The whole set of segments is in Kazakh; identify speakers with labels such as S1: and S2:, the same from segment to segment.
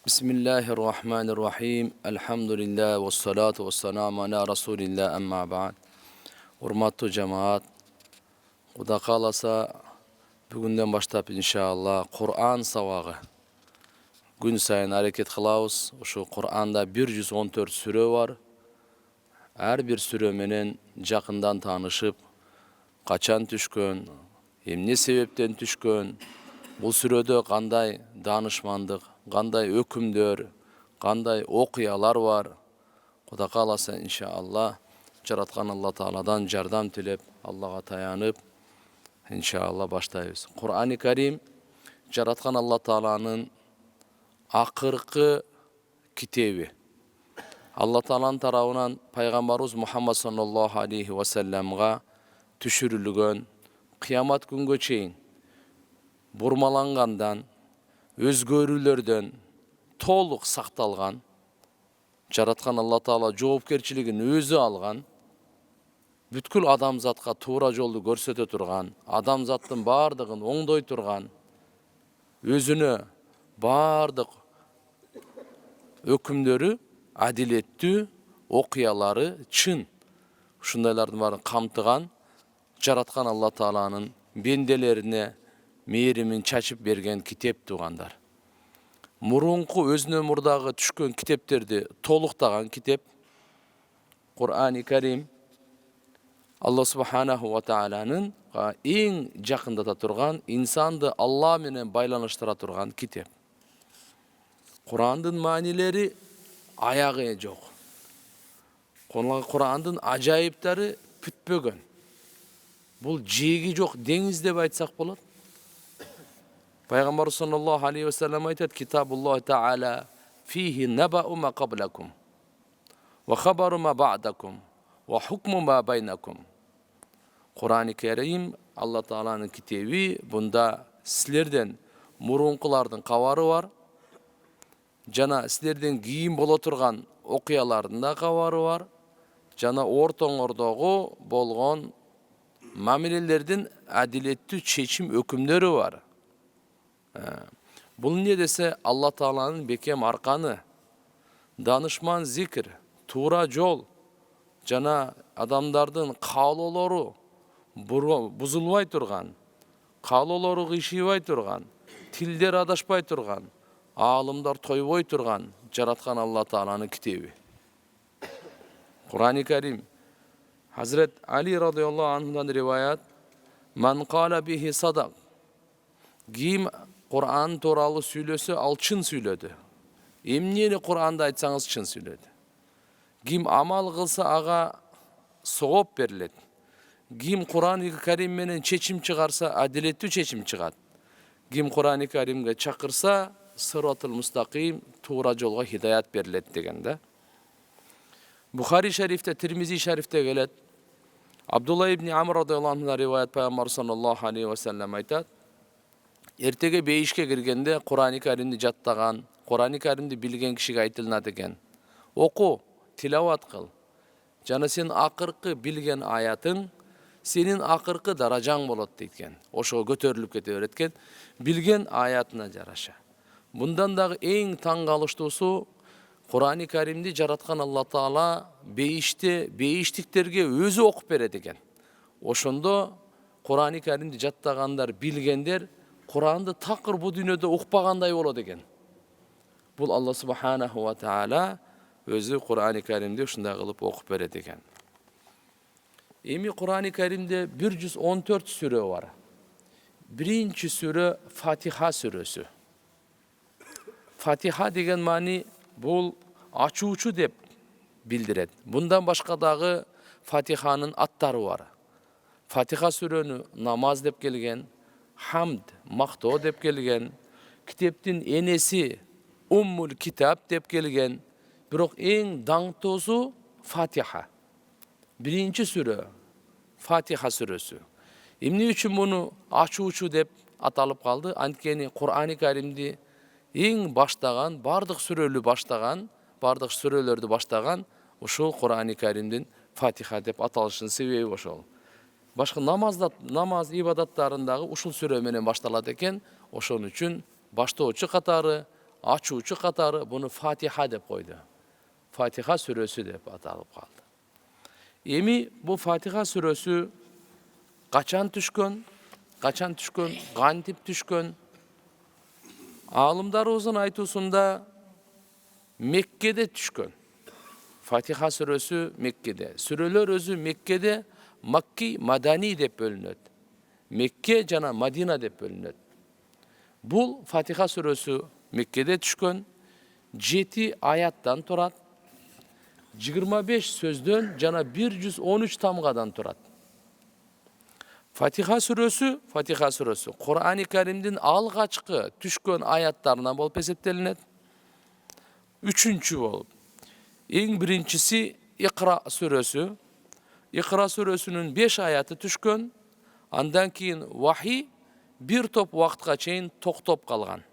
S1: Bismillahirrahmanirrahim. Elhamdülillah ve salatu ve selamu ala Resulillah emma ba'd. Hurmatlı cemaat, Kuda kalasa bugünden başlap inşallah Kur'an savağı. Gün sayın hareket kılabız. Şu Kur'an'da 114 süre var. Her bir süre menen jakından tanışıp, kaçan düşkön, emne sebepten düşkön, bu sürede kanday danışmandık, kanday ökümдөр, kanday okuyalar var. Kuda kalasa inşallah Jaratkan Allah Ta'aladan jardam tilep, Allah'a tayanıp inşallah başlayız. Kur'an-ı Kerim Jaratkan Allah Ta'ala'nın akırkı kitebi. Allah Ta'ala'nın tarafından Peygamberimiz Muhammed sallallahu aleyhi ve sellem'ga düşürülgen kıyamet günge çeyin burmalangandan, özgörülerden toluk saktalgan, Jaratkan Allah Ta'ala joopkerçiligini özü algan, бүткүл адамзатка туура жолду көрсөтө турган, адамзаттын бардыгын оңдой турган, өзүнө бардык өкүмдөрү адилеттүү, окуялары чын, ушундайлардын баарын камтыган Жараткан Алла Тааланын бенделерине мээримин чачып берген китеп тугандар. Мурунку өзүнө мурдагы түшкөн китептерди толуктаган китеп Кур'ан-ы Карим Allah Subhanahu wa Ta'ala'nın en jakındata turgan, insandı Allah menen baylanıştıra turgan kitep. Kur'an'ın manileri ayağı yok. Kur'an'ın acayipleri pütbögön. Bul jegi yok, deniz dep aytsak bolat. Peygamber sallallahu aleyhi ve sellem aytat, Kitabullah Ta'ala fihi neba'u ma qablakum ve khabaru ma ba'dakum ve hukmu ma baynakum. Kur'an-ı Kerim Allah Ta'ala'nın kitebi, bunda sizlerden murunkulardın kavarı var. Jana sizlerden giyin bola turgan okuyalardın da kavarı var. Jana ortoңордогу bolgon mamilelerden adilettүү çeçim ökümleri var. Бұл не dese Allah Ta'ala'nın bekem arkanı, danışman zikir, tuğra jol, jana adamdardın kaalоолору buzulbay turgan, kaalоолору kıyşıybay turgan, tilder adaşpay turgan, alımlar toyboy turgan Jaratkan Allah Ta'ala'nın kitebi. Kur'an-ı Kerim Hazret Ali radıyallahu anh'dan rivayet, "Man qala bihi sadak." Kim Kur'an toralı söylese al çın söyledi. Emniyeni Kur'an'da aytsanız çın söyledi. Kim amal kılsa ağa soğup beriledi. Kim Kur'an-ı Kerim menen çeçim çıkarsa adilettүү çeçim çıgat. Kim Kur'an-ı Kerim'ge çakırsa sıratul mustaqim, tuğra jolga hidayat beriledi degende. Bukhari şerifte, Tirmizi şerifte gelet. Abdullah ibn Amr radıyallahu anh'dan rivayet, Peygamber sallallahu aleyhi ve sellem aytat. Ertege beyişke girgende Kur'an-ı Kerim'di jattagan, Kur'an-ı Kerim'di bilgen kişiге aytılınat eken. Oku, tilavat kıl. Jana sen akırkı bilgen ayatın, senin akırkı darajaң bolot deytken. Oşo көтөрүлүп kete öğretken, bilgen ayatına jaraşa. Bundan da en taң kalıştısı, Kur'an-ı Kerim'di Jaratkan Allah Ta'ala beyiştiklerge özü okup beredi eken. Oşondo Kur'an-ı Kerim'di jattagandar, bilgenler, Kur'an'da takır bu dünyada ukpaganday bolot eken. Bul Allah Subhanahu wa Ta'ala özü Kur'an-ı Kerim'de uşunday kılıp okup beredi eken. Emi Kur'an-ı Kerim'de 114 süre var. Birinci süre Fatiha süresi. Fatiha degen mani bul açuuçu dep bildiret. Bundan başka dağı Fatiha'nın atları var. Fatiha süreni namaz dep gelgen, hamd, maktoo dep gelgen, kiteptin enesi Ummul Kitap dep gelgen. Biroq en dаңtoosu Fatiha. Birinci süre Fatiha süresi. Emne üçün bunu açuuçu dep atalıp kaldı? Antkeni Kur'an-ı Kerim'di en baştagan, bardık sürelü baştagan, bardık sürelerdi baştagan, uşul Kur'an-ı Kerim'din Fatiha dep atalışın sebebi oşol. Başka namaz ibadatlarındağı uşul süre menen baştaladı eken, oşun üçün baştoочу katары ачуучу катары буну Фатиха деп койду. Фатиха сүрөсү деп аталып калды. Эми бу Фатиха сүрөсү качан түшкөн, кантип түшкөн? Алымдарыбыздын айтуусунда Меккеде түшкөн. Фатиха сүрөсү Меккеде. Сүрөлөр өзү Меккеде Макки, Мадани деп бөлүнөт. Мекке жана Мадина деп бөлүнөт. Бул Фатиха сүрөсү Меккеде түшкөн, 7 аяттан турат, 25 сөздөн жана 113 тамгадан турат. Фатиха сүрөсү Кур'ани Каримдин алгачкы түшкөн аяттарынан болуп эсептелинет. Үчүнчү болуп. Эң биринчиси Икра сүрөсү. Икра сүрөсүнүн 5 аяты түшкөн. Андан кийин вахий бир топ убакытка чейин токтоп калган.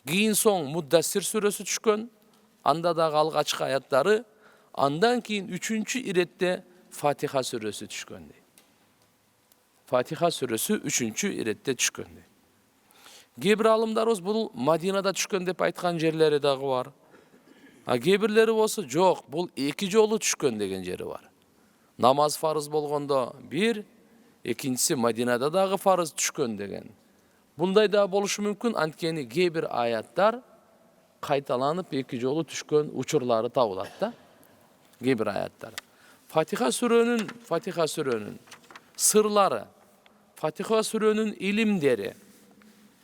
S1: Кийин соң Муддассир сүрөсү түшкөн. Анда дагы алгачкы аяттары. Андан кийин 3-чү иретте Фатиха сүрөсү түшкөн. Фатиха сүрөсү 3-чү иретте түшкөн. Кээ бир алымдарыбыз бул Мадинада түшкөн деп айткан жерлери дагы бар. А кээ бирлери болсо жок, бул 2 жолу түшкөн деген жери бар. Намаз фарыз болгондо бир, экинчиси Мадинада дагы фарыз түшкөн деген. Bunday da болушу мүмкүн, анткени кээ бир аяттар кайталанып 2 жолу түшкөн учурлары табылат да. Кээ бир аяттар. Фатиха сүрөнүн сырлары, Фатиха сүрөнүн илимдери.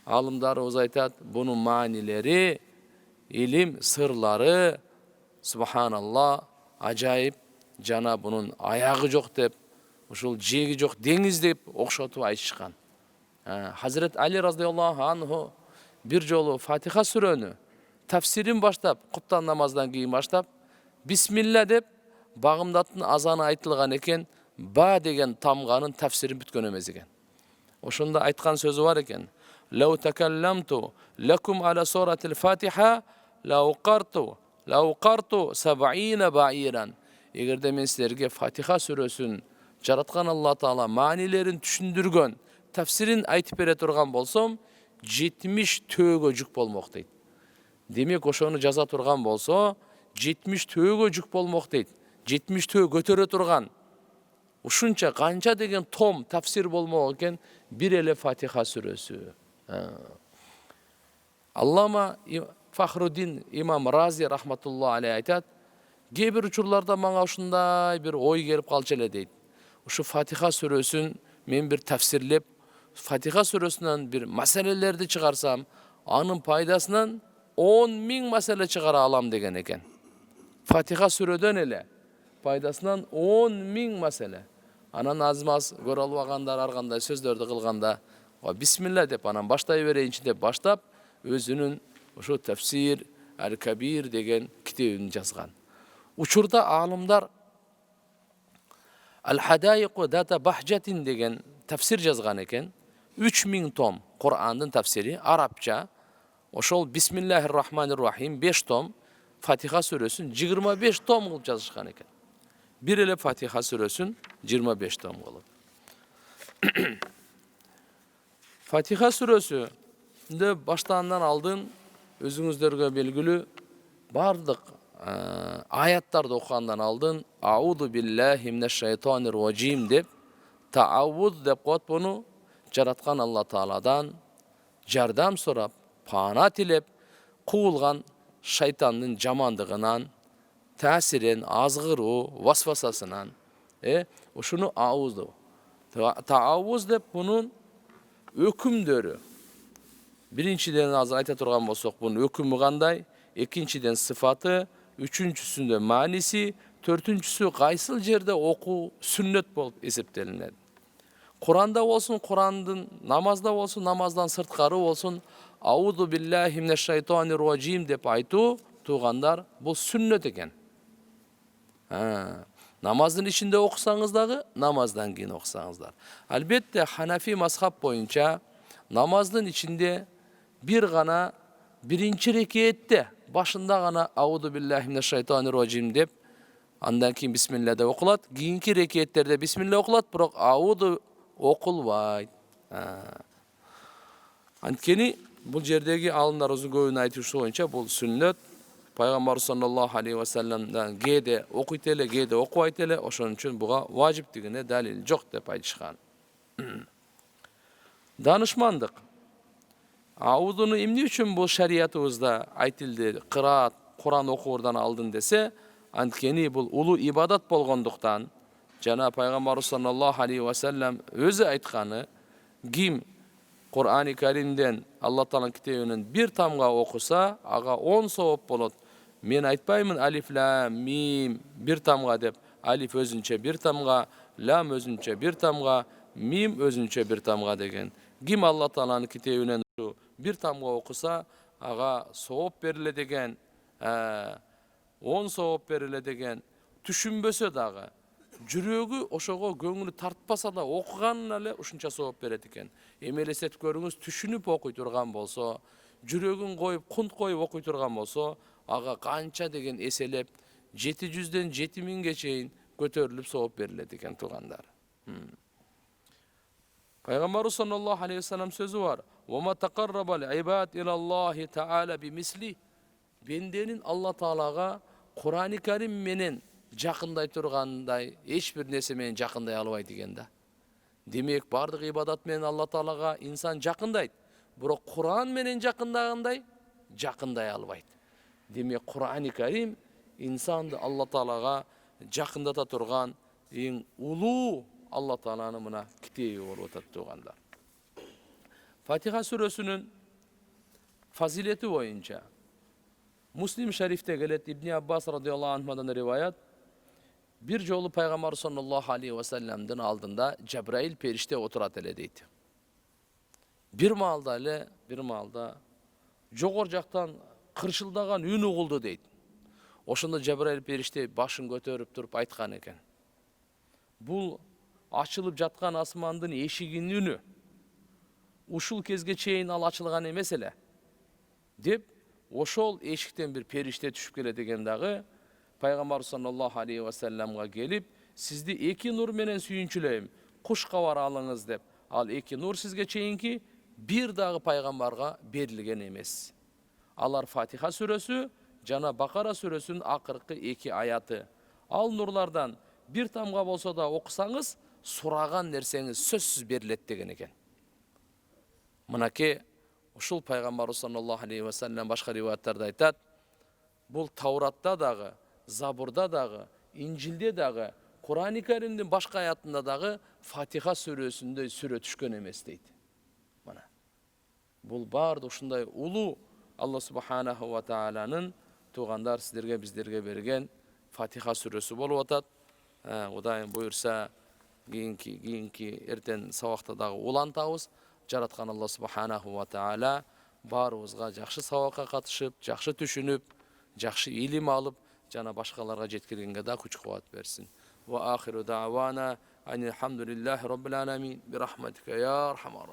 S1: Алымдарыбыз айтат, бунун маанилери, илим сырлары, субханалла, ажайып, жана бунун аягы жок деп, ушул жеги жок деңиз деп окшотуп айтышкан. Hazret Ali radıyallahu anhu bir жолу Фатиха сүрөнү тафсирин баштап, куптан намаздан кийин баштап, бисмилла деп багымдаттын азаны айтылган экен, ба деген тамганын тафсирин бүткөн эмес экен. Ошондо айткан сөзү бар экен. Лау такалламту лакум ала суратил Фатиха лауқарту 70 баиран. Эгерде мен силерге Фатиха сүрөсүн жараткан Алла Таала маанилерин түшүндүргөн тафсирин айтып бере турган болсом, 70 төөгө жүк болмок дейт. Демек ошону жаза турган болсо, 70 төөгө жүк болмок дейт. 70 төө көтөрө турган. Ушунча канча деген том тафсир болмок экен, бир эле Фатиха сүрөсү. Аллама Фахруддин имам Рази рахматуллаху алейхи айтат, кээ бир учурларда мага ушундай бир ой келип калчу эле дейт. Ушу Фатиха сүрөсүн мен бир тафсирлеп, Фатиха сүрөсүнөн бир маселелерди чыгарсам, анын пайдасынан 10.000 маселе чыгара алам деген экен. Фатиха сүрөдөн эле пайдасынан 10.000 маселе. Анан азмаз көрө албагандар ар кандай сөздөрдү кылганда, бисмилла деп анан баштай берейинчи деп баштап, өзүнүн ошо тафсир Аль-Кабир деген китебин жазган. Учурда аалымдар Аль-Хадайиқу дата бахжатин деген тафсир жазган экен. 3000 том Кур'андын тафсири арабча. Ошол Бисмиллахир-рахманир-рахим 5 том, Фатиха сүрөсүн 25 том кылып жазышкан экен. Бир эле Фатиха сүрөсүн 25 том кылып. Фатиха сүрөсүндө баштаандан алдын өзүңүздөргө белгилүү бардык аяттарды окугандан алдын Ауду биллахи минеш шайтанир раджим деп таавуд деп коет, буну жараткан Алла Тааладан жардам сурап, пана тилеп, куулган шайтандын жамандыгынан, таасирин, азгыруу, васвасасынан, ушуну аузду. Таавуз деп бунун өкүмдөрү. Биринчиден азыр айта турган болсок, бунун өкүмү кандай, экинчиден сыфаты, үчүнчүсүндө мааниси, төртүнчүсү кайсыл жерде окуу сүннөт болуп эсептелинет. Куранда болсун, Курандын, намазда болсун, намаздан сырткары болсун, Ауду биллахи минеш шайтанир раджим деп айтуу туугандар, бул сүннөт экен. Намаздын ичинде окусаңыз дагы, намаздан кийин окусаңыздар. Албетте Ханафи мазхаб боюнча намаздын ичинде бир гана биринчи рекетте башында гана Ауду биллахи минеш шайтанир раджим деп, андан кийин бисмилла деп окулат. Кийинки рекеттерде бисмилла окулат, бирок Ауду окулбайт. Анткени Бул жердеги алымдарыбыздын көбүнүн айтышы боюнча бул сүннөт. Пайгамбар саллаллаху алейхи ва салламдан кээде окуйт эле, кээде окубайт эле, ошон үчүн буга важиптигине далил жок деп айтышкан. Данышмандык. Аудуну эмне үчүн бул шариятыбызда айтылды, кыраат, Куран окуурдан алдын десе, анткени бул улуу ибадат болгондуктан, жана Пайгамбар саллаллаху алейхи ва саллам өзү айтканы, ким Кур'ан-ы Каримден Алла Тааланын китебинен бир тамга окуса, ага 10 савап болот. Мен айтпаймын алиф лам мим бир тамга деп. Алиф өзүнчө бир тамга, лам өзүнчө бир тамга, мим өзүнчө бир тамга деген. Ким Алла Тааланын китебинен бир тамга окуса, ага савап берилет деген, 10 савап берилет деген. Түшүнбөсө дагы, жүрөгү ошого көңүлү тартпаса да окуганына эле ушунча савап берет экен. Эмелесетип көрүңүз, түшүнүп окуй турган болсо, жүрөгүн коюп, кунт коюп окуй турган болсо, ага канча деген эселеп 700ден 7000ге чейин көтөрүлүп савап берилет экен туугандар. Пайгамбар саллаллаху алейхи ва саллам сөзү бар. "Ва ма тaqarrabal ibad ila Allohi ta'ala bimisli." Бенденин Алла Таалага Кур'ан-ы Карим менен жакындай тургандай эч бир нерсе менен жакындай албайт деген да. Демек бардык ибадат менен Алла Таалага инсан жакындайт. Бирок Кур'ан менен жакындагандай жакындай албайт. Демек Кур'ан-ы Карим инсанды Алла Таалага жакындата турган эң улуу Алла Тааланын мына китеби болуп атат туугандар. Фатиха сүрөсүнүн фазилети боюнча Муслим шарифте келет, Ибн Аббас радиаллаху анхудан риваят, бир жолу Пайгамбар саллаллаху алейхи ва салламдын алдында Жабраил периште отурат эле дейт. Бир маалда жогор жактан кыршылдаган үн угулду дейт. Ошондо Жабраил периште башын көтөрүп туруп айткан экен. Бул ачылып жаткан асмандын эшигинин үнү. Ушул кезге чейин ал ачылган эмес эле. Деп ошол эшиктен бир периште түшүп келет экен дагы. Пайгамбар саллаллаху алейхи ва салламга келип, сизди эки нур менен сүйүнчүлөйм, куш кабар алыңыз деп. Ал эки нур сизге чейинки бир дагы пайгамбарга берилген эмес. Алар Фатиха сүрөсү жана Бакара сүрөсүнүн акыркы эки аяты. Ал нурлардан бир тамга болсо да окусаңыз, сураган нерсеңиз сөзсүз берилет деген экен. Мынакей ушул Пайгамбар саллаллаху алейхи ва саллам башка риваяттарда айтат, бул Тауратта дагы, Забурда дагы, Инжилде дагы, Кур'ан-ы Каримдин башка аятында дагы Фатиха сүрөсүндөй сүрө түшкөн эмес дейт. Мына. Бул барды ушундай улуу Алла субханаху ва тааланын туугандар сиздерге биздерге берген Фатиха сүрөсү болуп атат. Кудайым буйрса, кийинки эртең сабакта дагы улантабыз. Жараткан Алла субханаху ва таала баарыбызга жакшы сабакка катышып, жакшы түшүнүп, жакшы илим алып, жана башкаларга жеткиргенге да күч кубат берсин. Ва ахиру да'вана анил хамдулиллахи rabbil alamin bi rahmatika ya arhamar